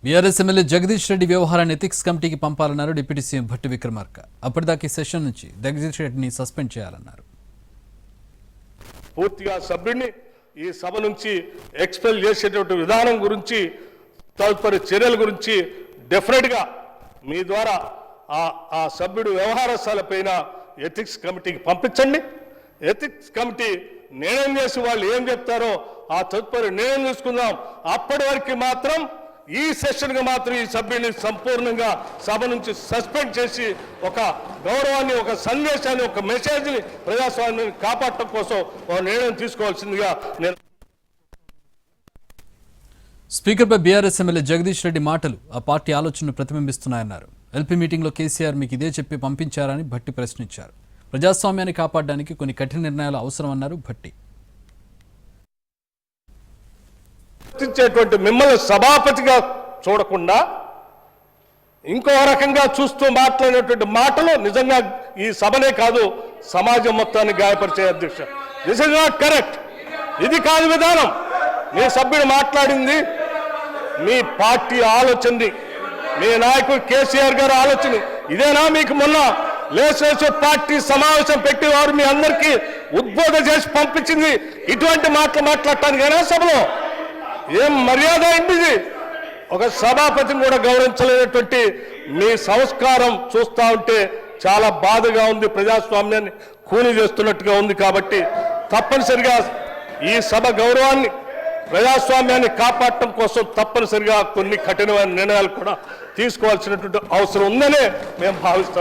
BRS MLA Jagadish Reddy వ్యవహారాన్ని ethics కమిటీకి పంపాలన్నారు deputy CM Bhatti Vikramarka. అప్పటిదాకా ఈ సెషన్ నుంచి జగదీష్ రెడ్డిని సస్పెండ్ చేయాలన్నారు. పూర్తిగా సభ్యుడిని ఈ సభ నుంచి ఎక్స్పెల్ చేసేటువంటి విధానం గురించి తదుపరి చర్యల గురించి డెఫినెట్గా మీ ద్వారా ఆ సభ్యుడు వ్యవహారశాలపైన ఎథిక్స్ కమిటీకి పంపించండి. ఎథిక్స్ కమిటీ నిర్ణయం చేసి వాళ్ళు ఏం చెప్తారో ఆ తదుపరి నిర్ణయం తీసుకుందాం. అప్పటి వరకు మాత్రం ఈ సెషన్గా మాత్రం ఈ సభ్యుని సంపూర్ణంగా సభ నుంచి సస్పెండ్ చేసి ఒక గౌరవాన్ని, ఒక సందేశాన్ని, ఒక మెసేజ్ని ప్రజాస్వామ్యాన్ని కాపాడటం కోసం ఒక నిర్ణయం తీసుకోవాల్సిందిగా నేను. స్పీకర్పై బీఆర్ఎస్ ఎమ్మెల్యే జగదీష్ రెడ్డి మాటలు ఆ పార్టీ ఆలోచనను ప్రతిబింబిస్తున్నాయన్నారు. ఎల్పీ మీటింగ్లో కేసీఆర్ మీకు ఇదే చెప్పి పంపించారని భట్టి ప్రశ్నించారు. ప్రజాస్వామ్యాన్ని కాపాడడానికి కొన్ని కఠిన నిర్ణయాలు అవసరమన్నారు భట్టి. మిమ్మల్ని సభాపతిగా చూడకుండా ఇంకో రకంగా చూస్తూ మాట్లాడినటువంటి మాటలు నిజంగా ఈ సభనే కాదు సమాజం మొత్తాన్ని గాయపరిచే. అధ్యక్ష, దిస్ ఇస్ నాట్ కరెక్ట్. ఇది కాదు విధానం. మీ సభ్యుడు మాట్లాడింది మీ పార్టీ ఆలోచనది, మీ నాయకుడు కేసీఆర్ గారు ఆలోచన. ఇదేనా మీకు మొన్న లేజిస్లేటివ్ పార్టీ సమావేశం పెట్టి వారు మీ అందరికీ ఉద్బోధన చేసి పంపించింది? ఇటువంటి మాటలు మాట్లాడటానికైనా సభలో ఏం మర్యాద అయింది? ఒక సభాపతిని కూడా గౌరవించలేనటువంటి మీ సంస్కారం చూస్తూ ఉంటే చాలా బాధగా ఉంది. ప్రజాస్వామ్యాన్ని కూని చేస్తున్నట్టుగా ఉంది. కాబట్టి తప్పనిసరిగా ఈ సభ గౌరవాన్ని, ప్రజాస్వామ్యాన్ని కాపాడటం కోసం తప్పనిసరిగా కొన్ని కఠినమైన నిర్ణయాలు కూడా తీసుకోవాల్సినటువంటి అవసరం ఉందనే మేము భావిస్తాం.